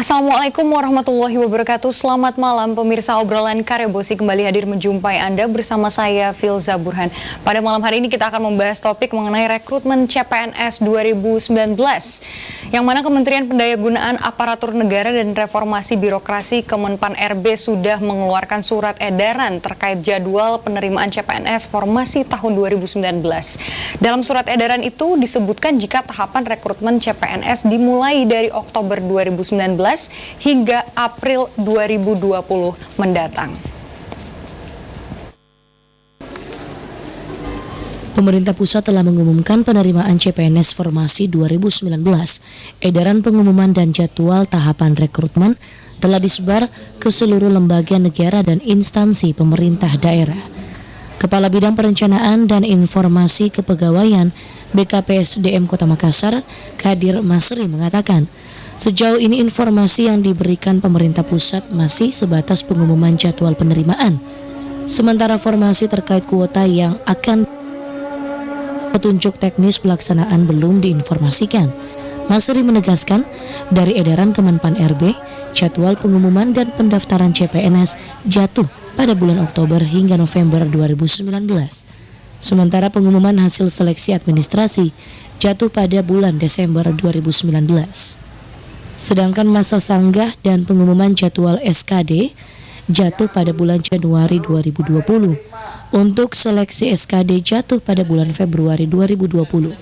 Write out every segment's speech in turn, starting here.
Assalamualaikum warahmatullahi wabarakatuh. Selamat malam pemirsa, obrolan Karebosi kembali hadir menjumpai Anda bersama saya Filza Burhan. Pada malam hari ini kita akan membahas topik mengenai rekrutmen CPNS 2019 yang mana Kementerian Pendayagunaan Aparatur Negara dan Reformasi Birokrasi Kemenpan RB sudah mengeluarkan surat edaran terkait jadwal penerimaan CPNS formasi tahun 2019. Dalam surat edaran itu disebutkan jika tahapan rekrutmen CPNS dimulai dari Oktober 2019 hingga April 2020 mendatang. Pemerintah pusat telah mengumumkan penerimaan CPNS formasi 2019. Edaran pengumuman dan jadwal tahapan rekrutmen telah disebar ke seluruh lembaga negara dan instansi pemerintah daerah. Kepala Bidang Perencanaan dan Informasi Kepegawaian BKPSDM Kota Makassar, Kadir Masri mengatakan, sejauh ini informasi yang diberikan pemerintah pusat masih sebatas pengumuman jadwal penerimaan. Sementara formasi terkait kuota yang akan petunjuk teknis pelaksanaan belum diinformasikan. Masri menegaskan, dari edaran Kemenpan RB, jadwal pengumuman dan pendaftaran CPNS jatuh pada bulan Oktober hingga November 2019. Sementara pengumuman hasil seleksi administrasi jatuh pada bulan Desember 2019. Sedangkan masa sanggah dan pengumuman jadwal SKD jatuh pada bulan Januari 2020. Untuk seleksi SKD jatuh pada bulan Februari 2020.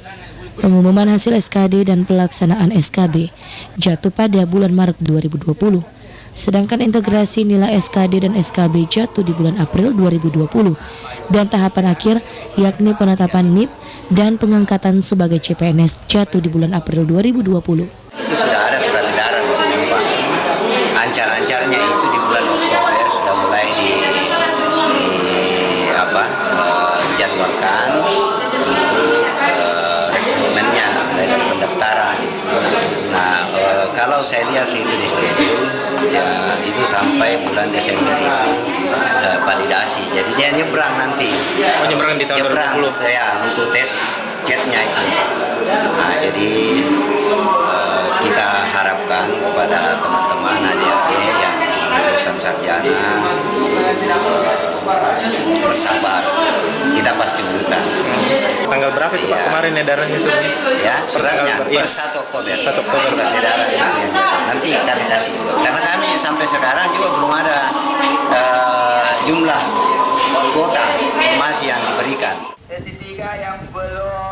Pengumuman hasil SKD dan pelaksanaan SKB jatuh pada bulan Maret 2020. Sedangkan integrasi nilai SKD dan SKB jatuh di bulan April 2020. Dan tahapan akhir yakni penetapan NIP dan pengangkatan sebagai CPNS jatuh di bulan April 2020. Itu sudah ada surat edaran dari Menpan. Ancar-ancarnya itu di bulan Oktober sudah mulai dijadwalkan untuk rekrutmennya dan pendaftaran. Nah, kalau saya lihat itu di schedule, ya itu sampai bulan Desember itu validasi. Jadi dia nyebrang nanti. Oh, nyebrang di tahun 2020? Ya, untuk tes chatnya itu. Nah, jadi kita harapkan kepada teman-teman adik-adik yang lulusan sarjana bersabar, kita pasti buka. Tanggal berapa itu Pak kemarin edarannya itu? Ya, suratnya per 1 Oktober. 1 Oktober surat edaran itu. Nanti kami kasih juga. Karena kami sampai sekarang juga belum ada jumlah kuota informasi yang diberikan.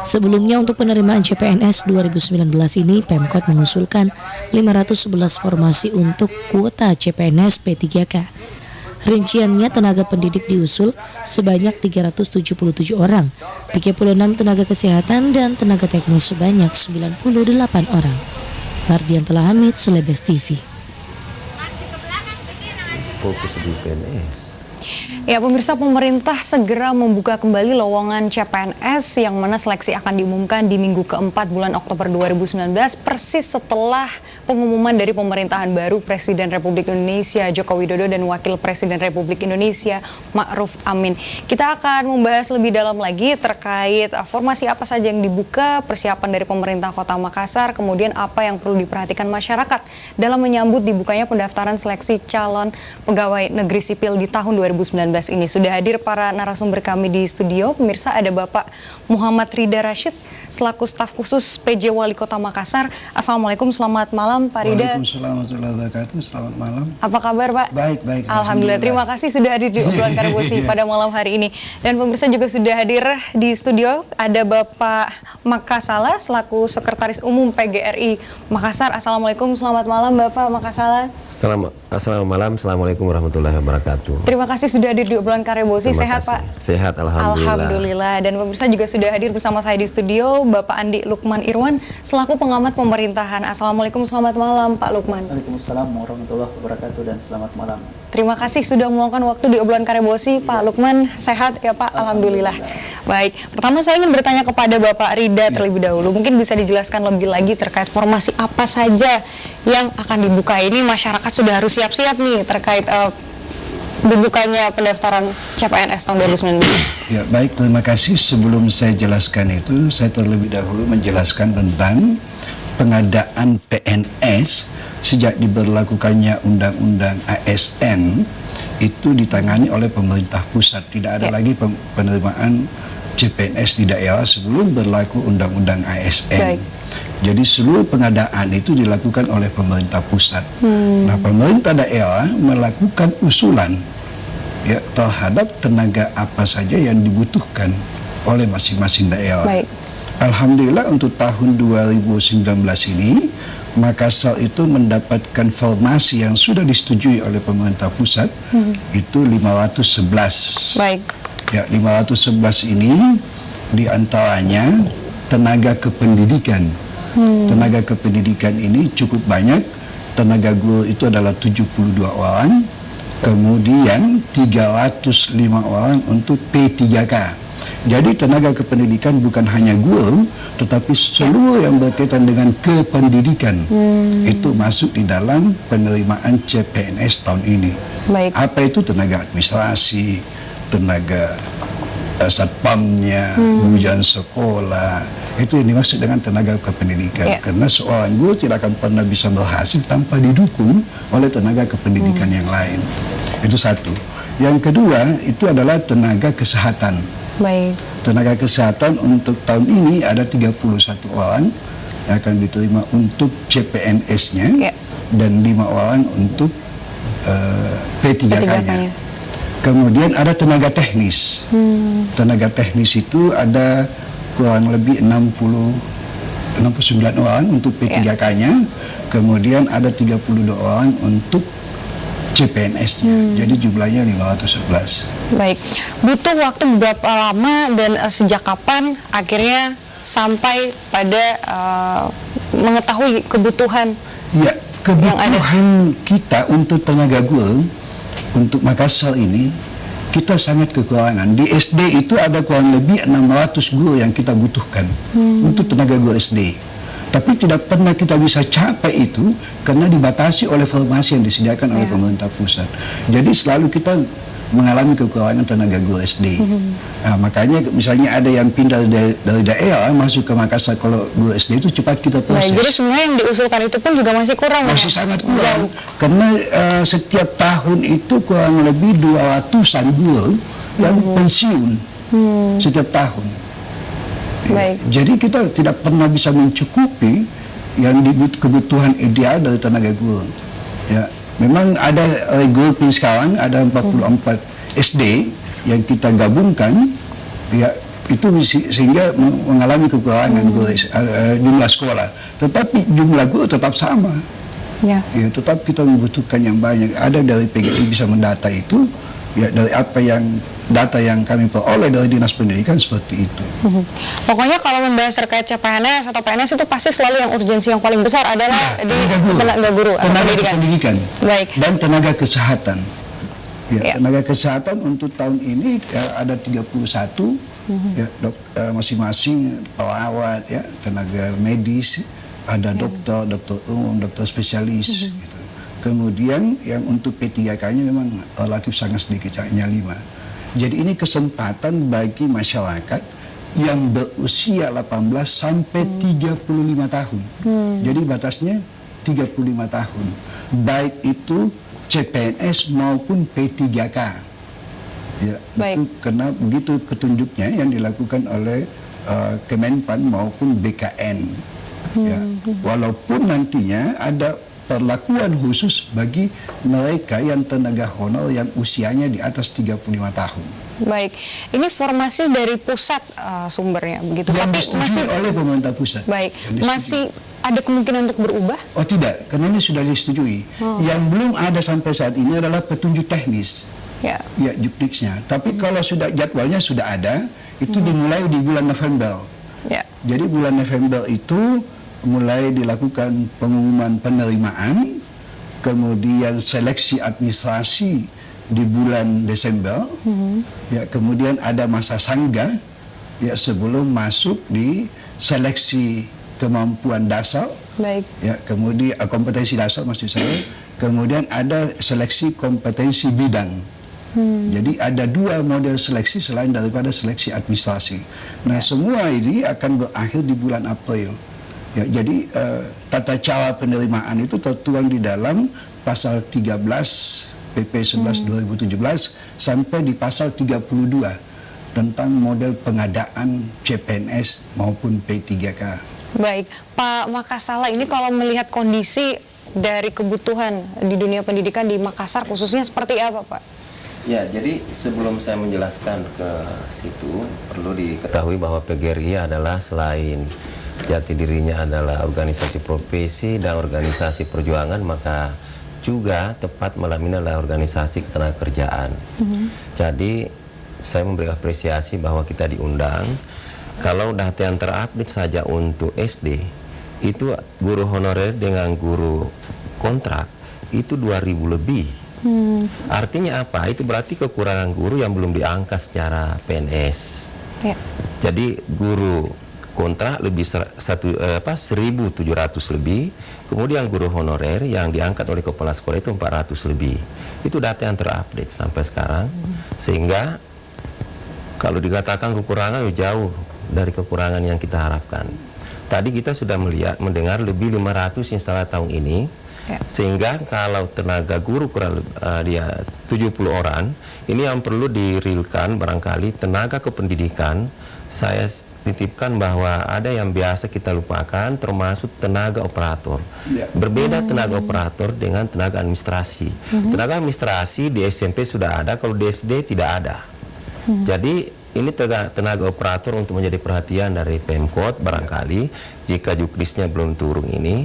Sebelumnya untuk penerimaan CPNS 2019 ini, Pemkot mengusulkan 511 formasi untuk kuota CPNS P3K. Rinciannya tenaga pendidik diusul sebanyak 377 orang, 36 tenaga kesehatan dan tenaga teknis sebanyak 98 orang. Mardian Hamid, Selebes TV. Fokus di PNS. Ya pemirsa, pemerintah segera membuka kembali lowongan CPNS yang mana seleksi akan diumumkan di minggu keempat bulan Oktober 2019 persis setelah pengumuman dari pemerintahan baru Presiden Republik Indonesia Joko Widodo dan Wakil Presiden Republik Indonesia Ma'ruf Amin. Kita akan membahas lebih dalam lagi terkait formasi apa saja yang dibuka, persiapan dari pemerintah Kota Makassar, kemudian apa yang perlu diperhatikan masyarakat dalam menyambut dibukanya pendaftaran seleksi calon pegawai negeri sipil di tahun 2019 ini. Sudah hadir para narasumber kami di studio. Pemirsa, ada Bapak Muhammad Rida Rashid selaku staf khusus PJ Wali Kota Makassar. Assalamualaikum, selamat malam Pak Rida. Waalaikumsalam warahmatullahi wabarakatuh. Selamat malam. Apa kabar Pak? Baik. Alhamdulillah. Terima kasih sudah hadir di obrolan Karebosi pada malam hari ini. Dan pemirsa juga sudah hadir di studio. Ada Bapak Makasala selaku Sekretaris Umum PGRI Makassar. Assalamualaikum, selamat malam Bapak Makasala. Selamat malam. Assalamualaikum warahmatullahi wabarakatuh. Terima kasih sudah hadir di obrolan Karebosi. Sehat Pak? Sehat, alhamdulillah. Dan pemirsa juga sudah hadir bersama saya di studio Bapak Andi Lukman Irwan selaku pengamat pemerintahan. Assalamualaikum, selamat malam Pak Lukman. Waalaikumsalam warahmatullahi wabarakatuh dan selamat malam. Terima kasih sudah meluangkan waktu di obrolan Karebosi. Pak Lukman, sehat ya Pak? Alhamdulillah. Baik, pertama saya ingin bertanya kepada Bapak Rida terlebih dahulu. Mungkin bisa dijelaskan lebih lagi terkait formasi apa saja yang akan dibuka ini. Masyarakat sudah harus siap-siap nih terkait dibukanya pendaftaran CPNS tahun 2019. Ya, baik, terima kasih. Sebelum saya jelaskan itu, saya terlebih dahulu menjelaskan tentang pengadaan PNS sejak diberlakukannya Undang-Undang ASN itu ditangani oleh pemerintah pusat. Tidak ada lagi penerimaan CPNS di daerah sebelum berlaku Undang-Undang ASN. Baik. Jadi seluruh pengadaan itu dilakukan oleh pemerintah pusat. Nah, pemerintah daerah melakukan usulan ya terhadap tenaga apa saja yang dibutuhkan oleh masing-masing daerah. Baik. Alhamdulillah untuk tahun 2019 ini Makassar itu mendapatkan formasi yang sudah disetujui oleh pemerintah pusat itu 511. Baik. Ya, 511 ini diantaranya tenaga kependidikan. Tenaga kependidikan ini cukup banyak. Tenaga guru itu adalah 72 orang. Kemudian 305 orang untuk P3K. Jadi tenaga kependidikan bukan hanya guru, tetapi seluruh yang berkaitan dengan kependidikan itu masuk di dalam penerimaan CPNS tahun ini. Baik. Apa itu tenaga administrasi, tenaga satpamnya, ujian sekolah, itu yang dimaksud dengan tenaga kependidikan. Karena seorang guru tidak akan pernah bisa berhasil tanpa didukung oleh tenaga kependidikan yang lain. Itu satu. Yang kedua itu adalah tenaga kesehatan. Baik. Tenaga kesehatan untuk tahun ini ada 31 orang yang akan diterima untuk CPNS-nya dan 5 orang untuk P3K-nya. Kemudian ada tenaga teknis. Tenaga teknis itu ada kurang lebih 69 orang untuk P3K-nya. Kemudian ada 32 orang untuk CPNS-nya. Jadi jumlahnya 511. Baik. Butuh waktu berapa lama dan sejak kapan akhirnya sampai pada mengetahui kebutuhan? Ya, kebutuhan kita untuk tenaga guru untuk Makassar ini kita sangat kekurangan. Di SD itu ada kurang lebih 600 guru yang kita butuhkan untuk tenaga guru SD. Tapi tidak pernah kita bisa capai itu karena dibatasi oleh formasi yang disediakan oleh pemerintah pusat. Jadi selalu kita mengalami kekurangan tenaga guru SD. Nah, makanya misalnya ada yang pindah dari daerah masuk ke Makassar, kalau guru SD itu cepat kita proses. Jadi sebenarnya yang diusulkan itu pun juga masih kurang. Masih sangat kurang. Karena setiap tahun itu kurang lebih 200-an guru yang pensiun setiap tahun. Baik. Jadi kita tidak pernah bisa mencukupi yang kebutuhan ideal dari tenaga guru. Ya, memang ada regrouping sekarang ada 44 SD yang kita gabungkan, ya itu sehingga mengalami kekurangan guru, jumlah sekolah. Tetapi jumlah guru tetap sama. Ya, tetap kita membutuhkan yang banyak. Ada dari PGI bisa mendata itu. Ya, dari apa yang data yang kami peroleh dari Dinas Pendidikan seperti itu. Pokoknya kalau membahas terkait CPNS atau PNS itu pasti selalu yang urgensi yang paling besar adalah di tenaga guru atau pendidikan. Baik. Dan tenaga kesehatan. Ya, tenaga kesehatan untuk tahun ini ada 31 ya, masing-masing perawat, ya, tenaga medis, ada dokter umum, dokter spesialis gitu. Kemudian yang untuk P3K-nya memang relatif sangat sedikit, hanya 5. Jadi ini kesempatan bagi masyarakat yang berusia 18 sampai 35 tahun. Jadi batasnya 35 tahun. Baik itu CPNS maupun P3K. Ya, itu karena begitu petunjuknya yang dilakukan oleh Kemenpan maupun BKN. Ya, walaupun nantinya ada perlakuan khusus bagi mereka yang tenaga honor yang usianya di atas 35 tahun. Baik, ini formasi dari pusat sumbernya begitu. Yang disetujui oleh pemerintah pusat. Baik, masih ada kemungkinan untuk berubah? Oh tidak, karena ini sudah disetujui. Yang belum ada sampai saat ini adalah petunjuk teknis. Ya, juknisnya. Tapi kalau sudah jadwalnya sudah ada, itu dimulai di bulan November. Ya. Jadi bulan November itu mulai dilakukan pengumuman penerimaan, kemudian seleksi administrasi di bulan Desember, ya, kemudian ada masa sangga, ya, sebelum masuk di seleksi kemampuan dasar, ya, kemudian kompetensi dasar maksud saya, kemudian ada seleksi kompetensi bidang. Jadi ada 2 model seleksi selain daripada seleksi administrasi. Nah, semua ini akan berakhir di bulan April. Ya, jadi tata cara penerimaan itu tertuang di dalam pasal 13 PP 11 2017 sampai di pasal 32 tentang model pengadaan CPNS maupun P3K. Baik, Pak Makasala, ini kalau melihat kondisi dari kebutuhan di dunia pendidikan di Makassar khususnya seperti apa, Pak? Ya, jadi sebelum saya menjelaskan ke situ, perlu diketahui bahwa PGRI adalah selain jati dirinya adalah organisasi profesi dan organisasi perjuangan, maka juga tepat malam ini adalah organisasi ketenagakerjaan. Jadi saya memberi apresiasi bahwa kita diundang. Kalau data yang terupdate saja untuk SD, itu guru honorer dengan guru kontrak itu 2.000 lebih. Artinya apa? Itu berarti kekurangan guru yang belum diangkat secara PNS. Ya. Jadi guru kontrak lebih 1.700 lebih, kemudian guru honorer yang diangkat oleh kepala sekolah itu 400 lebih. Itu data yang terupdate sampai sekarang, sehingga kalau dikatakan kekurangan jauh dari kekurangan yang kita harapkan. Tadi kita sudah mendengar lebih 500 installer tahun ini, sehingga kalau tenaga guru kurang dia 70 orang, ini yang perlu dirilkan barangkali tenaga kependidikan. Saya titipkan bahwa ada yang biasa kita lupakan, termasuk tenaga operator. Berbeda tenaga operator dengan tenaga administrasi. Tenaga administrasi di SMP sudah ada, kalau di SD tidak ada. Jadi ini tenaga operator untuk menjadi perhatian dari Pemkot barangkali jika juknisnya belum turun ini.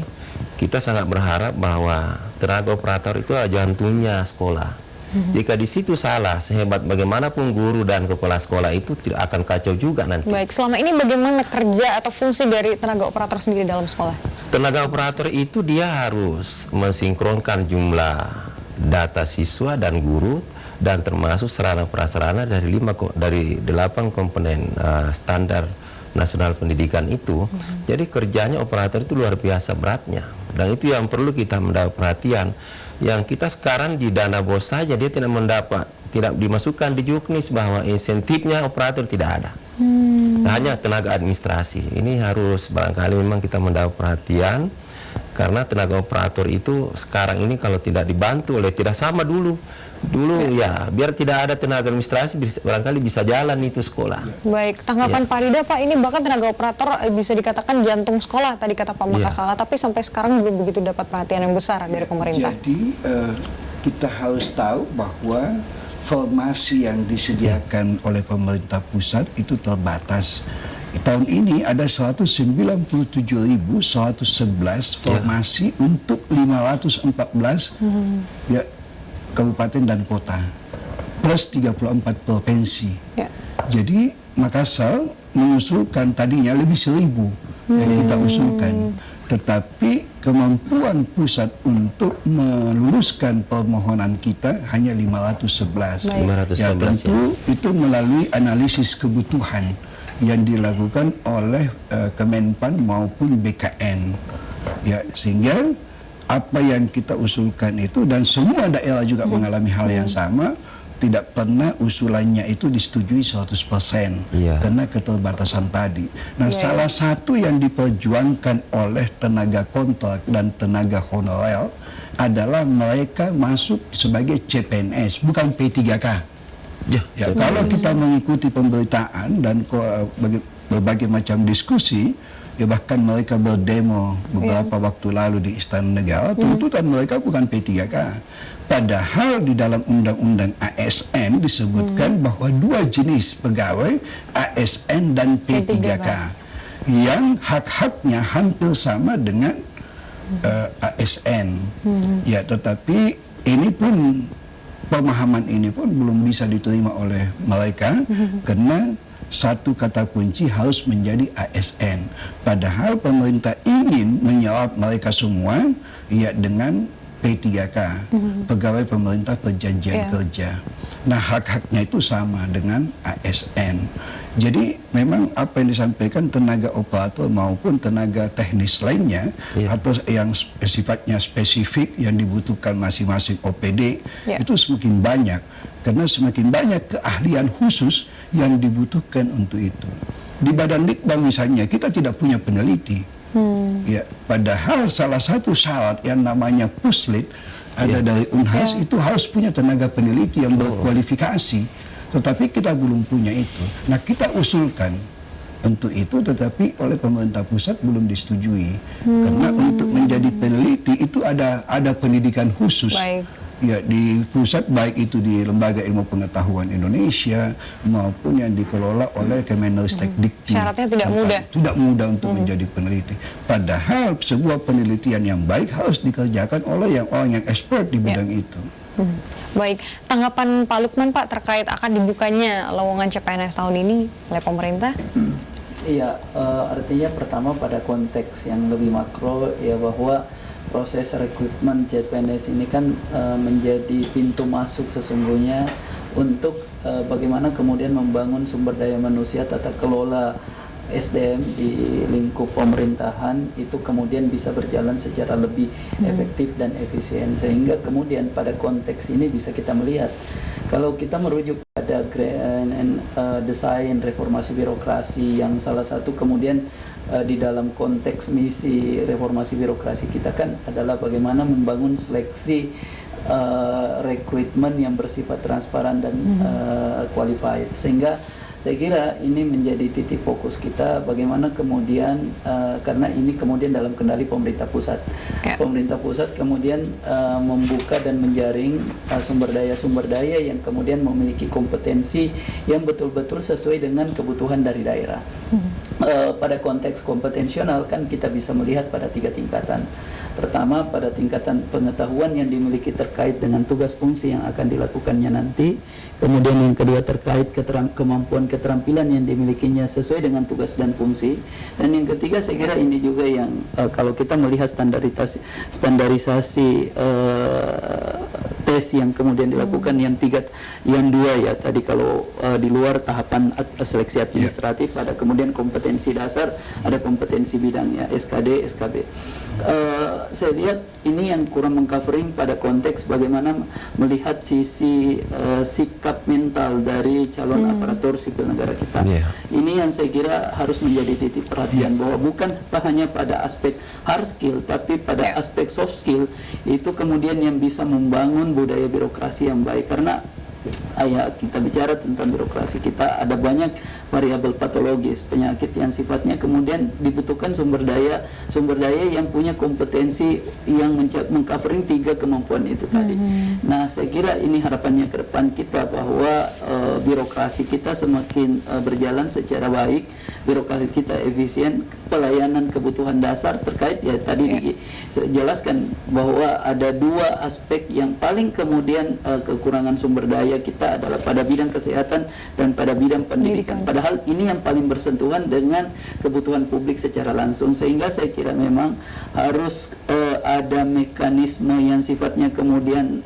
Kita sangat berharap bahwa tenaga operator itu adalah jantungnya sekolah. Jika di situ salah, sehebat bagaimanapun guru dan kepala sekolah itu tidak akan kacau juga nanti. Baik, selama ini bagaimana kerja atau fungsi dari tenaga operator sendiri dalam sekolah? Tenaga operator itu dia harus mensinkronkan jumlah data siswa dan guru, dan termasuk sarana prasarana dari 8 komponen standar nasional pendidikan itu. Jadi kerjanya operator itu luar biasa beratnya, dan itu yang perlu kita mendapat perhatian. Yang kita sekarang di dana bos saja dia tidak dimasukkan di juknis bahwa insentifnya operator tidak ada. Hanya tenaga administrasi. Ini harus barangkali memang kita mendapat perhatian, karena tenaga operator itu sekarang ini kalau tidak dibantu oleh, tidak sama dulu ya, biar tidak ada tenaga administrasi barangkali bisa jalan itu sekolah. Baik, tanggapan Pak Rida, Pak, ini bahkan tenaga operator bisa dikatakan jantung sekolah tadi kata Pak Makasala, tapi sampai sekarang belum begitu dapat perhatian yang besar dari pemerintah. Jadi kita harus tahu bahwa formasi yang disediakan oleh pemerintah pusat itu terbatas. Tahun ini ada 197.111 formasi untuk 514 kabupaten dan kota, plus 34 provinsi. Jadi Makassar mengusulkan tadinya lebih 1.000 yang kita usulkan, tetapi kemampuan pusat untuk meluluskan permohonan kita hanya 511. Ya, tentu itu melalui analisis kebutuhan yang dilakukan oleh Kemenpan maupun BKN. Ya, sehingga apa yang kita usulkan itu, dan semua daerah juga mengalami hal yang sama, tidak pernah usulannya itu disetujui 100% karena keterbatasan tadi. Nah, salah satu yang diperjuangkan oleh tenaga kontrak dan tenaga honorer adalah mereka masuk sebagai CPNS, bukan P3K. Kalau kita mengikuti pemberitaan dan berbagai macam diskusi, ya bahkan mereka berdemo beberapa waktu lalu di Istana Negara, tuntutan mereka bukan P3K. Padahal di dalam Undang-Undang ASN disebutkan bahwa dua jenis pegawai, ASN dan P3K, yang hak-haknya hampir sama dengan ASN. Ya, tetapi ini pun, pemahaman ini pun belum bisa diterima oleh mereka, karena satu kata kunci harus menjadi ASN. Padahal pemerintah ingin menyerap mereka semua ya dengan P3K, pegawai pemerintah perjanjian kerja. Nah, hak-haknya itu sama dengan ASN. Jadi memang apa yang disampaikan tenaga operator maupun tenaga teknis lainnya atau yang sifatnya spesifik yang dibutuhkan masing-masing OPD itu semakin banyak, karena semakin banyak keahlian khusus yang dibutuhkan untuk itu. Di Badan Litbang misalnya kita tidak punya peneliti, Ya, padahal salah satu syarat yang namanya puslit ada dari Unhas itu harus punya tenaga peneliti yang berkualifikasi, tetapi kita belum punya itu. Nah, kita usulkan untuk itu, tetapi oleh pemerintah pusat belum disetujui karena untuk menjadi peneliti itu ada pendidikan khusus. Baik. Ya, di pusat, baik itu di Lembaga Ilmu Pengetahuan Indonesia maupun yang dikelola oleh Kemenristek-Dikti. Syaratnya tidak mudah. Tidak mudah untuk menjadi peneliti. Padahal sebuah penelitian yang baik harus dikerjakan oleh orang yang expert di bidang itu. Baik, tanggapan Pak Lukman Pak terkait akan dibukanya lowongan CPNS tahun ini oleh pemerintah? Iya, artinya pertama pada konteks yang lebih makro ya, bahwa proses rekrutmen CPNS ini kan menjadi pintu masuk sesungguhnya untuk bagaimana kemudian membangun sumber daya manusia, tata kelola SDM di lingkup pemerintahan itu kemudian bisa berjalan secara lebih efektif dan efisien, sehingga kemudian pada konteks ini bisa kita melihat kalau kita merujuk pada grand and design reformasi birokrasi yang salah satu kemudian di dalam konteks misi reformasi birokrasi kita kan adalah bagaimana membangun seleksi rekrutmen yang bersifat transparan dan qualified, sehingga saya kira ini menjadi titik fokus kita bagaimana kemudian karena ini kemudian dalam kendali pemerintah pusat. Pemerintah pusat kemudian membuka dan menjaring sumber daya yang kemudian memiliki kompetensi yang betul-betul sesuai dengan kebutuhan dari daerah. Pada konteks kompetensional kan kita bisa melihat pada 3 tingkatan. Pertama, pada tingkatan pengetahuan yang dimiliki terkait dengan tugas fungsi yang akan dilakukannya nanti. Kemudian yang kedua terkait kemampuan keterampilan yang dimilikinya sesuai dengan tugas dan fungsi. Dan yang ketiga saya kira ini juga yang kalau kita melihat standarisasi tes yang kemudian dilakukan yang dua ya tadi, kalau di luar tahapan seleksi administratif ada kemudian kompetensi dasar, ada kompetensi bidangnya SKD, SKB. Saya lihat ini yang kurang mengcovering pada konteks bagaimana melihat sisi sikap mental dari calon aparatur sipil negara kita. Ini yang saya kira harus menjadi titik perhatian, bahwa bukan hanya pada aspek hard skill tapi pada aspek soft skill itu kemudian yang bisa membangun budaya birokrasi yang baik. Karena kita bicara tentang birokrasi kita ada banyak variabel patologis, penyakit yang sifatnya kemudian dibutuhkan sumber daya yang punya kompetensi yang mengcovering 3 kemampuan itu tadi. Nah, saya kira ini harapannya ke depan kita, bahwa birokrasi kita semakin berjalan secara baik, birokrasi kita efisien, pelayanan kebutuhan dasar terkait ya tadi dijelaskan bahwa ada 2 aspek yang paling kemudian kekurangan sumber daya kita adalah pada bidang kesehatan dan pada bidang pendidikan. Padahal ini yang paling bersentuhan dengan kebutuhan publik secara langsung, sehingga saya kira memang harus ada mekanisme yang sifatnya kemudian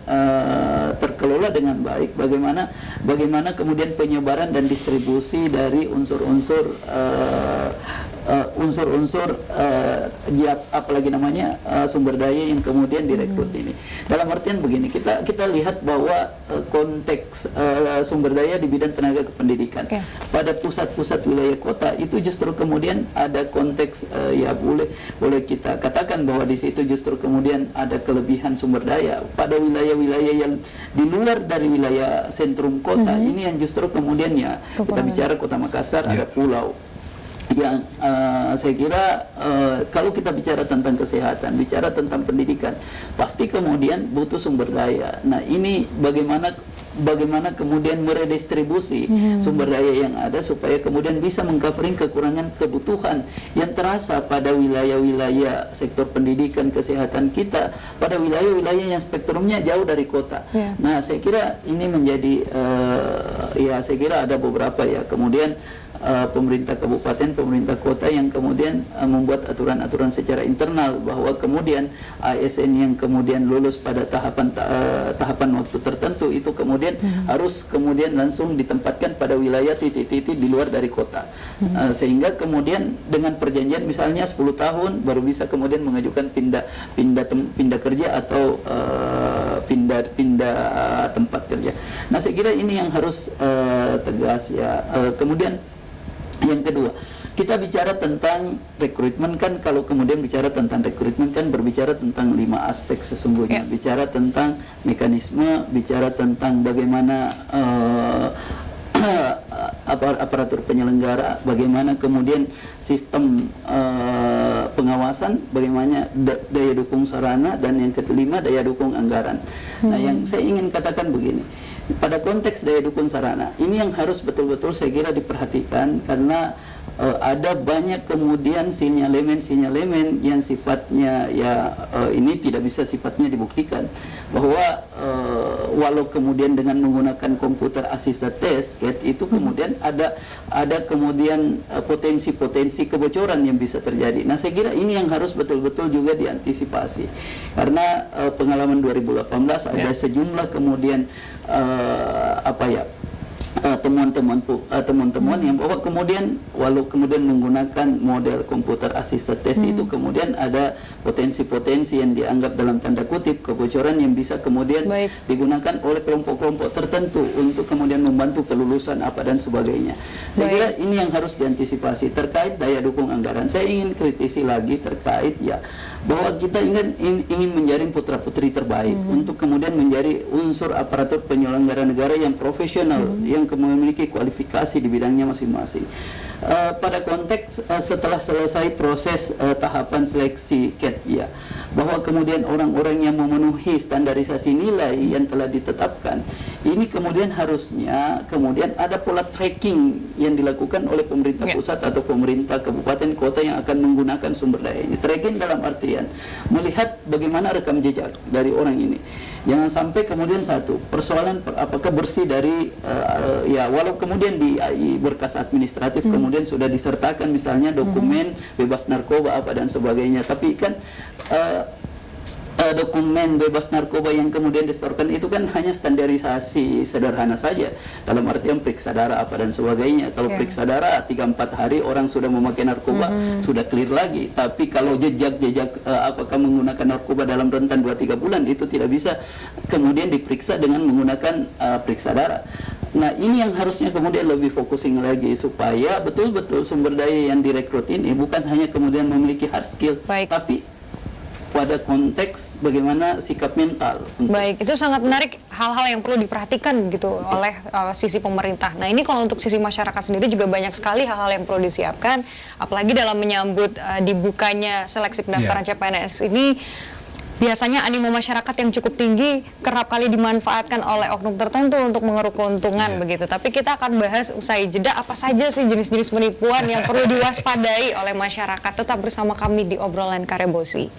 terkelola dengan baik. Bagaimana kemudian penyebaran dan distribusi dari unsur-unsur apalagi namanya sumber daya yang kemudian direkrut ini. Dalam artian begini, kita lihat bahwa konteks sumber daya di bidang tenaga kependidikan pada pusat-pusat wilayah kota itu justru kemudian ada konteks ya boleh kita katakan bahwa di situ justru kemudian ada kelebihan sumber daya. Pada wilayah-wilayah yang di luar dari wilayah sentrum kota ini yang justru kemudian ya kita bicara Kota Makassar ada pulau yang saya kira kalau kita bicara tentang kesehatan, bicara tentang pendidikan, pasti kemudian butuh sumber daya. Nah, ini bagaimana kemudian meredistribusi sumber daya yang ada supaya kemudian bisa mengcovering kekurangan kebutuhan yang terasa pada wilayah-wilayah sektor pendidikan kesehatan kita, pada wilayah-wilayah yang spektrumnya jauh dari kota. Nah, saya kira ini menjadi ya saya kira ada beberapa ya kemudian pemerintah kabupaten, pemerintah kota yang kemudian membuat aturan-aturan secara internal bahwa kemudian ASN yang kemudian lulus pada tahapan waktu tertentu itu kemudian harus kemudian langsung ditempatkan pada wilayah titik-titik di luar dari kota, sehingga kemudian dengan perjanjian misalnya 10 tahun baru bisa kemudian mengajukan pindah kerja atau pindah tempat kerja. Nah, saya kira ini yang harus tegas ya. Kemudian yang kedua, kita bicara tentang rekrutmen kan, kalau kemudian bicara tentang rekrutmen kan berbicara tentang 5 aspek sesungguhnya. Bicara tentang mekanisme, bicara tentang bagaimana aparatur penyelenggara, bagaimana kemudian sistem pengawasan, bagaimana daya dukung sarana, dan yang kelima daya dukung anggaran. Nah, yang saya ingin katakan begini, pada konteks daya dukung sarana ini yang harus betul-betul saya kira diperhatikan, karena ada banyak kemudian sinyalemen yang sifatnya ini tidak bisa sifatnya dibuktikan, bahwa walau kemudian dengan menggunakan komputer assisted test itu kemudian ada kemudian potensi kebocoran yang bisa terjadi. Nah, saya kira ini yang harus betul-betul juga diantisipasi, karena pengalaman 2018 ada sejumlah kemudian temuan-temuan yang bahwa kemudian walau kemudian menggunakan model komputer assisted test itu kemudian ada potensi-potensi yang dianggap dalam tanda kutip kebocoran yang bisa kemudian digunakan oleh kelompok-kelompok tertentu untuk kemudian membantu kelulusan apa dan sebagainya. Saya kira ini yang harus diantisipasi. Terkait daya dukung anggaran, saya ingin kritisi lagi terkait bahwa kita ingin menjaring putra-putri terbaik untuk kemudian menjadi unsur aparatur penyelenggara negara yang profesional, yang memiliki kualifikasi di bidangnya masing-masing. Pada konteks setelah selesai proses tahapan seleksi CAT, bahwa kemudian orang-orang yang memenuhi standarisasi nilai yang telah ditetapkan, ini kemudian harusnya kemudian ada pola tracking yang dilakukan oleh pemerintah pusat atau pemerintah kabupaten kota yang akan menggunakan sumber daya ini. Tracking dalam artian melihat bagaimana rekam jejak dari orang ini. Jangan sampai kemudian persoalan apakah bersih dari walau kemudian di berkas administratif kemudian sudah disertakan misalnya dokumen bebas narkoba apa dan sebagainya, tapi kan dokumen bebas narkoba yang kemudian disetorkan itu kan hanya standarisasi sederhana saja, dalam artian periksa darah apa dan sebagainya. Kalau periksa darah 3-4 hari orang sudah memakai narkoba sudah clear lagi, tapi kalau jejak apakah menggunakan narkoba dalam rentan 2-3 bulan itu tidak bisa kemudian diperiksa dengan menggunakan periksa darah. Nah, ini yang harusnya kemudian lebih focusing lagi supaya betul-betul sumber daya yang direkrut ini bukan hanya kemudian memiliki hard skill, tapi pada konteks bagaimana sikap mental. Baik, itu sangat menarik, hal-hal yang perlu diperhatikan gitu oleh sisi pemerintah. Nah, ini kalau untuk sisi masyarakat sendiri juga banyak sekali hal-hal yang perlu disiapkan, apalagi dalam menyambut dibukanya seleksi pendaftaran CPNS ini. Biasanya animo masyarakat yang cukup tinggi kerap kali dimanfaatkan oleh oknum tertentu untuk mengeruk keuntungan begitu. Tapi kita akan bahas usai jeda apa saja sih jenis-jenis penipuan yang perlu diwaspadai oleh masyarakat. Tetap bersama kami di Obrolan Karebosi.